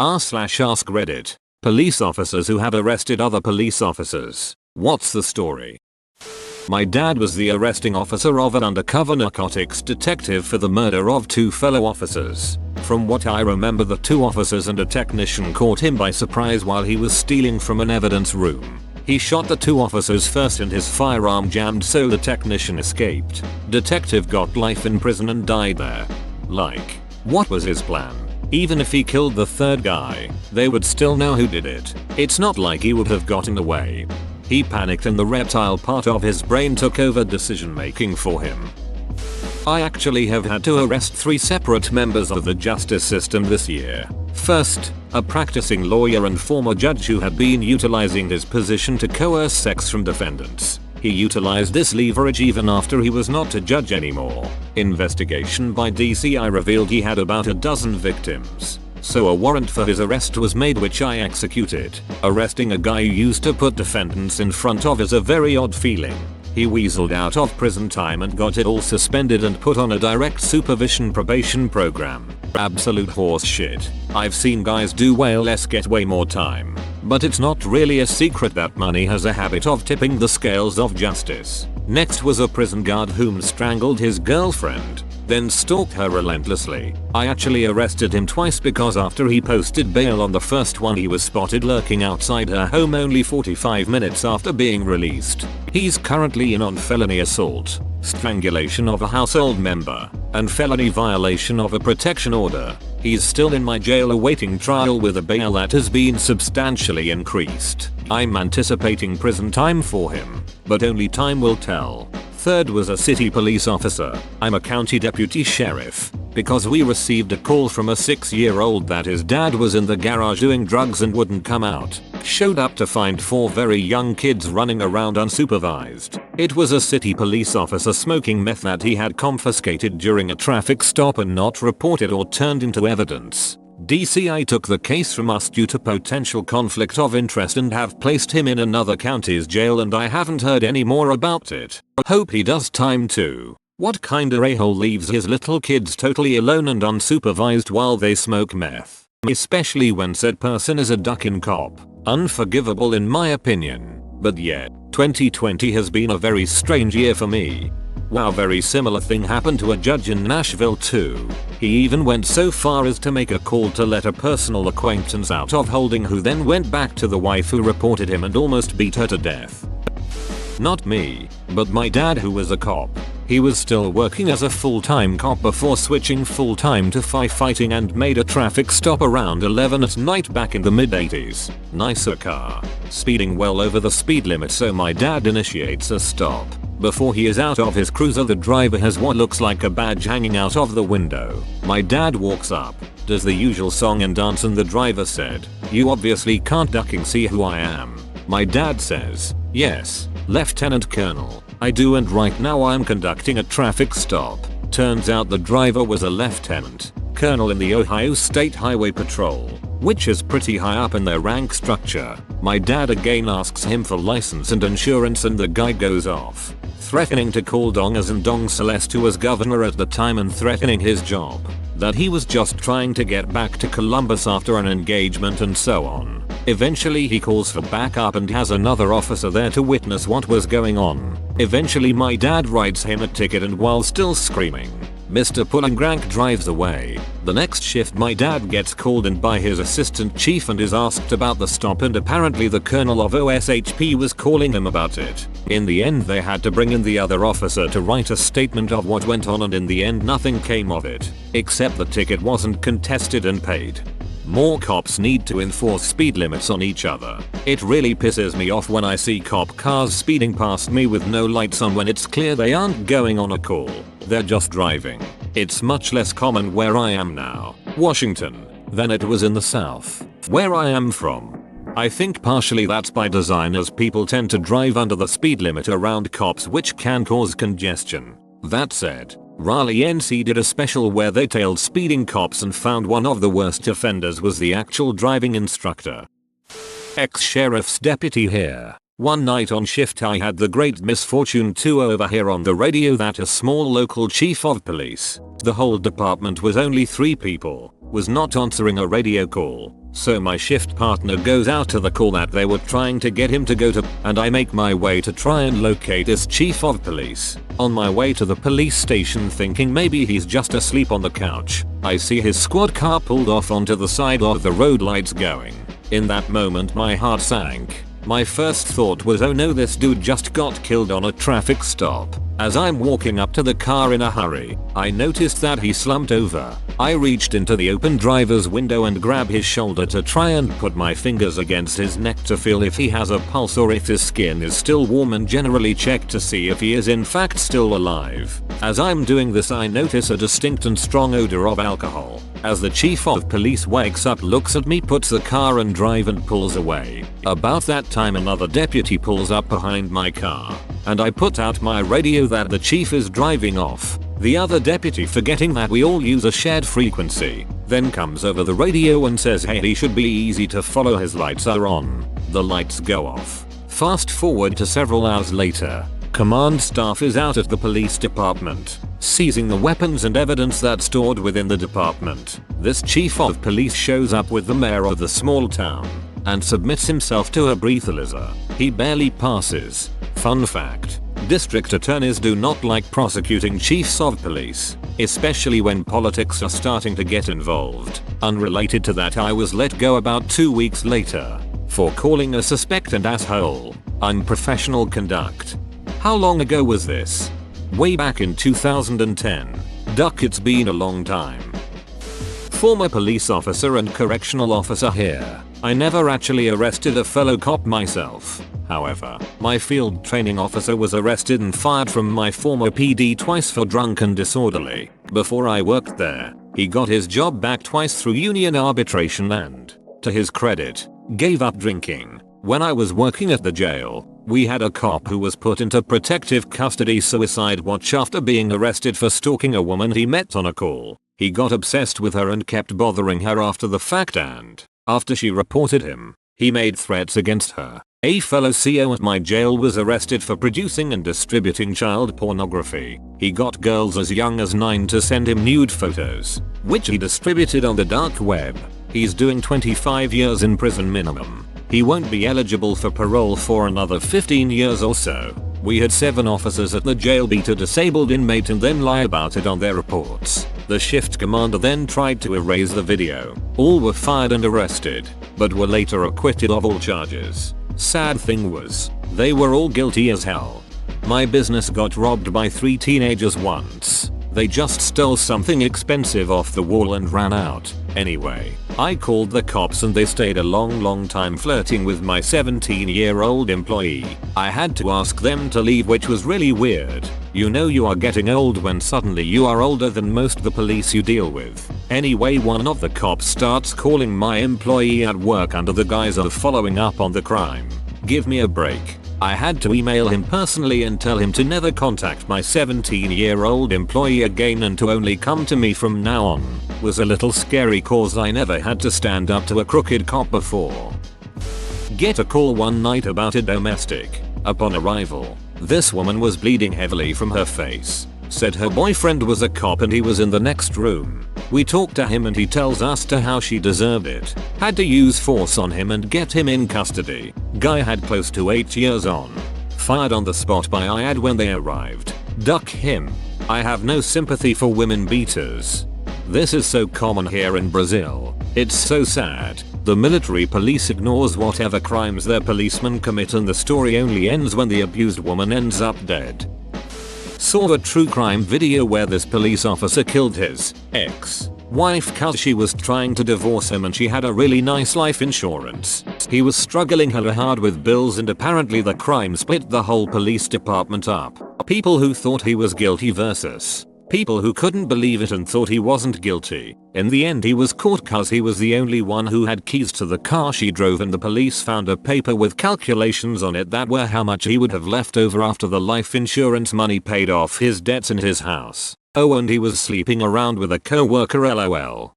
r/ask Reddit. Police officers who have arrested other police officers. What's the story? My dad was the arresting officer of an undercover narcotics detective for the murder of 2 fellow officers. From what I remember, the 2 officers and a technician caught him by surprise while he was stealing from an evidence room. He shot the 2 officers first and his firearm jammed, so the technician escaped. Detective got life in prison and died there. Like, what was his plan? Even if he killed the 3rd guy, they would still know who did it. It's not like he would have gotten away. He panicked and the reptile part of his brain took over decision making for him. I actually have had to arrest 3 separate members of the justice system this year. First, a practicing lawyer and former judge who had been utilizing his position to coerce sex from defendants. He utilized this leverage even after he was not a judge anymore. Investigation by DCI revealed he had about a dozen victims. So a warrant for his arrest was made, which I executed. Arresting a guy who used to put defendants in front of is a very odd feeling. He weaseled out of prison time and got it all suspended and put on a direct supervision probation program. Absolute horse shit. I've seen guys do way less get way more time. But it's not really a secret that money has a habit of tipping the scales of justice. Next was a prison guard whom strangled his girlfriend, then stalked her relentlessly. I actually arrested him twice because after he posted bail on the first one, he was spotted lurking outside her home only 45 minutes after being released. He's currently in on felony assault, strangulation of a household member, and felony violation of a protection order. He's still in my jail awaiting trial with a bail that has been substantially increased. I'm anticipating prison time for him, but only time will tell. Third was a city police officer. I'm a county deputy sheriff because we received a call from a 6-year-old that his dad was in the garage doing drugs and wouldn't come out. Showed up to find 4 very young kids running around unsupervised. It was a city police officer smoking meth that he had confiscated during a traffic stop and not reported or turned into evidence. DCI took the case from us due to potential conflict of interest and have placed him in another county's jail, and I haven't heard any more about it. Hope he does time too. What kinda a-hole leaves his little kids totally alone and unsupervised while they smoke meth? Especially when said person is a duck-in cop. Unforgivable in my opinion. But yeah, 2020 has been a very strange year for me. Wow, very similar thing happened to a judge in Nashville too. He even went so far as to make a call to let a personal acquaintance out of holding, who then went back to the wife who reported him and almost beat her to death. Not me, but my dad, who was a cop. He was still working as a full-time cop before switching full-time to firefighting and made a traffic stop around 11 at night back in the mid-80s. Nicer car. Speeding well over the speed limit, so my dad initiates a stop. Before he is out of his cruiser, the driver has what looks like a badge hanging out of the window. My dad walks up, does the usual song and dance, and the driver said, "You obviously can't ducking see who I am." My dad says, "Yes, Lieutenant Colonel, I do, and right now I'm conducting a traffic stop." Turns out the driver was a lieutenant colonel in the Ohio State Highway Patrol, which is pretty high up in their rank structure. My dad again asks him for license and insurance, and the guy goes off, threatening to call Dong, as in Dong Celeste, who was governor at the time, and threatening his job, that he was just trying to get back to Columbus after an engagement and so on. Eventually he calls for backup and has another officer there to witness what was going on. Eventually my dad writes him a ticket, and while still screaming, Mr. Pullingrank drives away. The next shift my dad gets called in by his assistant chief and is asked about the stop, and apparently the colonel of OSHP was calling him about it. In the end they had to bring in the other officer to write a statement of what went on, and in the end nothing came of it, except the ticket wasn't contested and paid. More cops need to enforce speed limits on each other. It really pisses me off when I see cop cars speeding past me with no lights on when it's clear they aren't going on a call, they're just driving. It's much less common where I am now, Washington, than it was in the South, where I am from. I think partially that's by design, as people tend to drive under the speed limit around cops, which can cause congestion. That said, Raleigh NC did a special where they tailed speeding cops and found one of the worst offenders was the actual driving instructor. Ex-sheriff's deputy here. One night on shift I had the great misfortune to overhear on the radio that a small local chief of police, the whole department was only 3 people, was not answering a radio call. So my shift partner goes out to the call that they were trying to get him to go to, and I make my way to try and locate this chief of police. On my way to the police station thinking maybe he's just asleep on the couch, I see his squad car pulled off onto the side of the road, lights going. In that moment my heart sank. My first thought was, oh no, this dude just got killed on a traffic stop. As I'm walking up to the car in a hurry, I noticed that he slumped over. I reached into the open driver's window and grabbed his shoulder to try and put my fingers against his neck to feel if he has a pulse or if his skin is still warm, and generally check to see if he is in fact still alive. As I'm doing this I notice a distinct and strong odor of alcohol. As the chief of police wakes up, looks at me, puts the car and drive and pulls away. About that time another deputy pulls up behind my car, and I put out my radio that the chief is driving off. The other deputy, forgetting that we all use a shared frequency, then comes over the radio and says, hey, he should be easy to follow, his lights are on. The lights go off. Fast forward to several hours later. Command staff is out at the police department, seizing the weapons and evidence that's stored within the department. This chief of police shows up with the mayor of the small town and submits himself to a breathalyzer. He barely passes. Fun fact: district attorneys do not like prosecuting chiefs of police, especially when politics are starting to get involved. Unrelated to that, I was let go about 2 weeks later for calling a suspect an asshole. Unprofessional conduct. How long ago was this? Way back in 2010. Duck, it's been a long time. Former police officer and correctional officer here. I never actually arrested a fellow cop myself. However, my field training officer was arrested and fired from my former PD twice for drunk and disorderly. Before I worked there, he got his job back twice through union arbitration and, to his credit, gave up drinking. When I was working at the jail, we had a cop who was put into protective custody suicide watch after being arrested for stalking a woman he met on a call. He got obsessed with her and kept bothering her after the fact, and after she reported him, he made threats against her. A fellow CO at my jail was arrested for producing and distributing child pornography. He got girls as young as 9 to send him nude photos, which he distributed on the dark web. He's doing 25 years in prison minimum. He won't be eligible for parole for another 15 years or so. We had 7 officers at the jail beat a disabled inmate and then lie about it on their reports. The shift commander then tried to erase the video. All were fired and arrested, but were later acquitted of all charges. Sad thing was, they were all guilty as hell. My business got robbed by 3 teenagers once. They just stole something expensive off the wall and ran out. Anyway, I called the cops and they stayed a long time flirting with my 17-year-old employee. I had to ask them to leave, which was really weird. You know you are getting old when suddenly you are older than most of the police you deal with. Anyway, one of the cops starts calling my employee at work under the guise of following up on the crime. Give me a break. I had to email him personally and tell him to never contact my 17-year-old employee again and to only come to me from now on. Was a little scary cause I never had to stand up to a crooked cop before. Get a call one night about a domestic. Upon arrival, this woman was bleeding heavily from her face. Said her boyfriend was a cop and he was in the next room. We talked to him and he tells us to how she deserved it. Had to use force on him and get him in custody. Guy had close to 8 years on. Fired on the spot by IAD when they arrived. Duck him. I have no sympathy for women beaters. This is so common here in Brazil. It's so sad. The military police ignores whatever crimes their policemen commit and the story only ends when the abused woman ends up dead. Saw a true crime video where this police officer killed his ex-wife cause she was trying to divorce him and she had a really nice life insurance. He was struggling hella hard with bills and apparently the crime split the whole police department up. People who thought he was guilty versus people who couldn't believe it and thought he wasn't guilty. In the end he was caught cause he was the only one who had keys to the car she drove and the police found a paper with calculations on it that were how much he would have left over after the life insurance money paid off his debts and his house. Oh, and he was sleeping around with a co-worker, lol.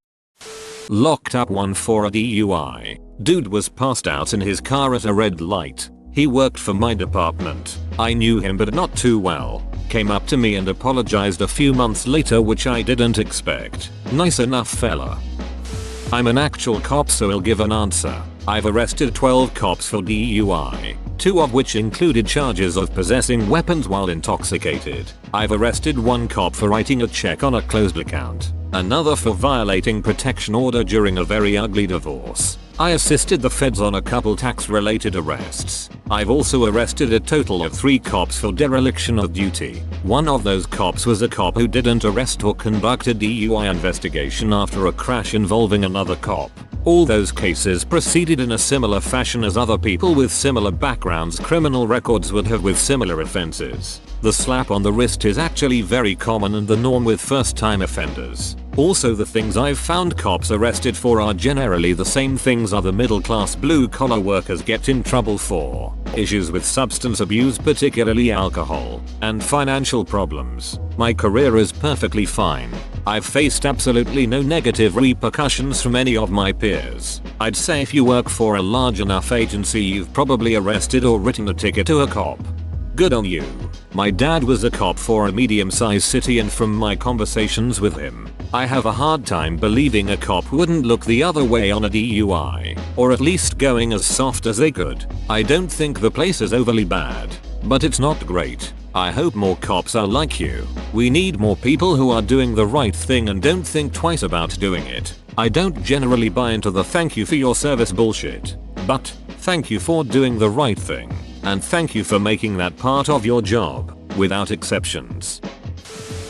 Locked up one for a DUI. Dude was passed out in his car at a red light. He worked for my department. I knew him but not too well. Came up to me and apologized a few months later, which I didn't expect. Nice enough fella. I'm an actual cop, so I'll give an answer. I've arrested 12 cops for DUI, 2 of which included charges of possessing weapons while intoxicated. I've arrested 1 cop for writing a check on a closed account, another for violating protection order during a very ugly divorce. I assisted the feds on a couple tax-related arrests. I've also arrested a total of 3 cops for dereliction of duty. One of those cops was a cop who didn't arrest or conduct a DUI investigation after a crash involving another cop. All those cases proceeded in a similar fashion as other people with similar backgrounds, criminal records would have with similar offenses. The slap on the wrist is actually very common and the norm with first-time offenders. Also, the things I've found cops arrested for are generally the same things other middle-class blue-collar workers get in trouble for. Issues with substance abuse, particularly alcohol, and financial problems. My career is perfectly fine. I've faced absolutely no negative repercussions from any of my peers. I'd say if you work for a large enough agency, you've probably arrested or written a ticket to a cop. Good on you. My dad was a cop for a medium-sized city, and from my conversations with him, I have a hard time believing a cop wouldn't look the other way on a DUI, or at least going as soft as they could. I don't think the place is overly bad, but it's not great. I hope more cops are like you. We need more people who are doing the right thing and don't think twice about doing it. I don't generally buy into the thank you for your service bullshit, but thank you for doing the right thing. And thank you for making that part of your job, without exceptions.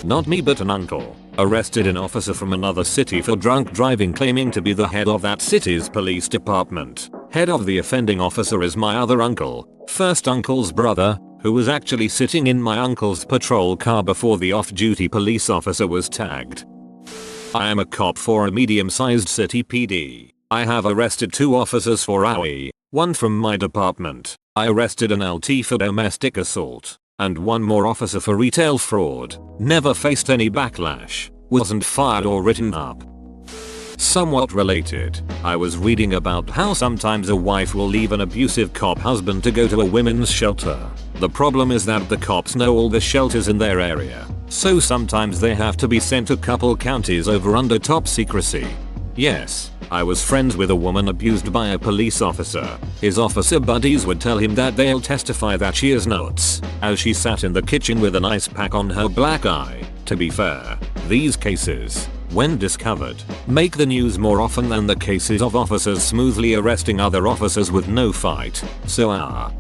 Not me, but an uncle arrested an officer from another city for drunk driving, claiming to be the head of that city's police department. Head of the offending officer is my other uncle, first uncle's brother, who was actually sitting in my uncle's patrol car before the off-duty police officer was tagged. I am a cop for a medium-sized city PD. I have arrested 2 officers for AWI, 1 from my department. I arrested an LT for domestic assault, and 1 more officer for retail fraud. Never faced any backlash, wasn't fired or written up. Somewhat related, I was reading about how sometimes a wife will leave an abusive cop husband to go to a women's shelter. The problem is that the cops know all the shelters in their area, so sometimes they have to be sent a couple counties over under top secrecy. Yes, I was friends with a woman abused by a police officer. His officer buddies would tell him that they'll testify that she is nuts, as she sat in the kitchen with an ice pack on her black eye. To be fair, these cases, when discovered, make the news more often than the cases of officers smoothly arresting other officers with no fight. So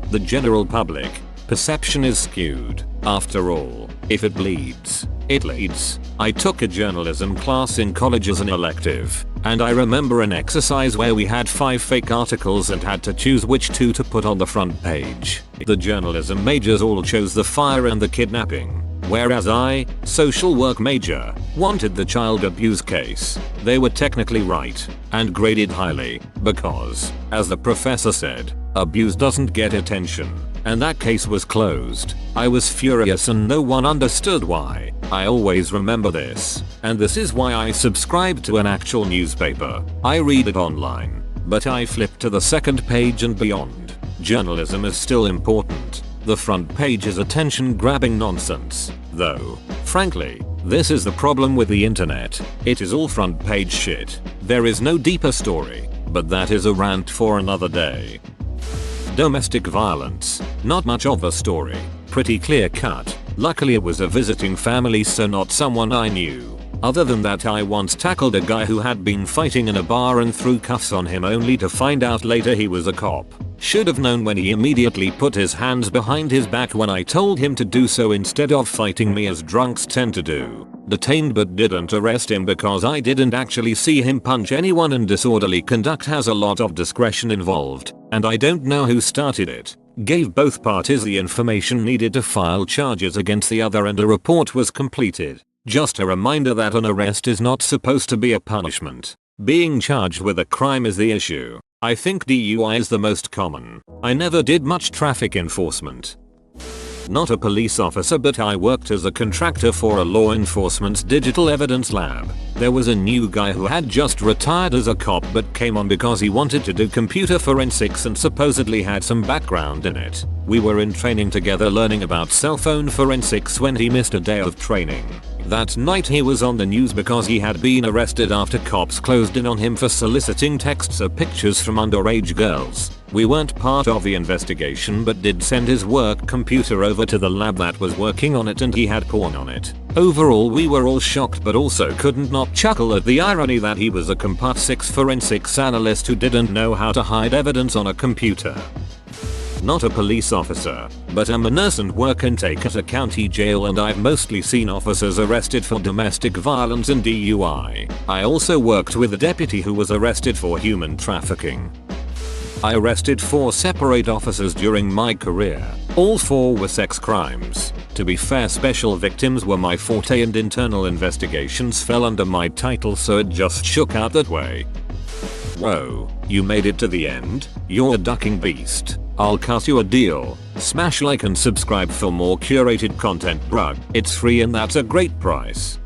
the general public perception is skewed. After all, if it bleeds, it leads. I took a journalism class in college as an elective, and I remember an exercise where we had 5 fake articles and had to choose which 2 to put on the front page. The journalism majors all chose the fire and the kidnapping, whereas I, social work major, wanted the child abuse case. They were technically right, and graded highly, because, as the professor said, abuse doesn't get attention. And that case was closed. I was furious and no one understood why. I always remember this, and this is why I subscribe to an actual newspaper. I read it online, but I flip to the second page and beyond. Journalism is still important. The front page is attention-grabbing nonsense, though. Frankly, this is the problem with the internet. It is all front page shit. There is no deeper story, but that is a rant for another day. Domestic violence. Not much of a story. Pretty clear cut. Luckily it was a visiting family, so not someone I knew. Other than that, I once tackled a guy who had been fighting in a bar and threw cuffs on him only to find out later he was a cop. Should have known when he immediately put his hands behind his back when I told him to do so instead of fighting me as drunks tend to do. Detained but didn't arrest him because I didn't actually see him punch anyone, and disorderly conduct has a lot of discretion involved, and I don't know who started it. Gave both parties the information needed to file charges against the other and a report was completed. Just a reminder that an arrest is not supposed to be a punishment. Being charged with a crime is the issue. I think DUI is the most common. I never did much traffic enforcement. Not a police officer, but I worked as a contractor for a law enforcement's digital evidence lab. There was a new guy who had just retired as a cop but came on because he wanted to do computer forensics and supposedly had some background in it. We were in training together learning about cell phone forensics when he missed a day of training. That night he was on the news because he had been arrested after cops closed in on him for soliciting texts or pictures from underage girls. We weren't part of the investigation but did send his work computer over to the lab that was working on it, and he had porn on it. Overall we were all shocked but also couldn't not chuckle at the irony that he was a Compat 6 forensics analyst who didn't know how to hide evidence on a computer. Not a police officer, but I'm a nurse and work intake at a county jail, and I've mostly seen officers arrested for domestic violence and DUI. I also worked with a deputy who was arrested for human trafficking. I arrested 4 separate officers during my career. All 4 were sex crimes. To be fair, special victims were my forte and internal investigations fell under my title, so it just shook out that way. Whoa, you made it to the end? You're a ducking beast. I'll cut you a deal. Smash like and subscribe for more curated content, bruh. It's free and that's a great price.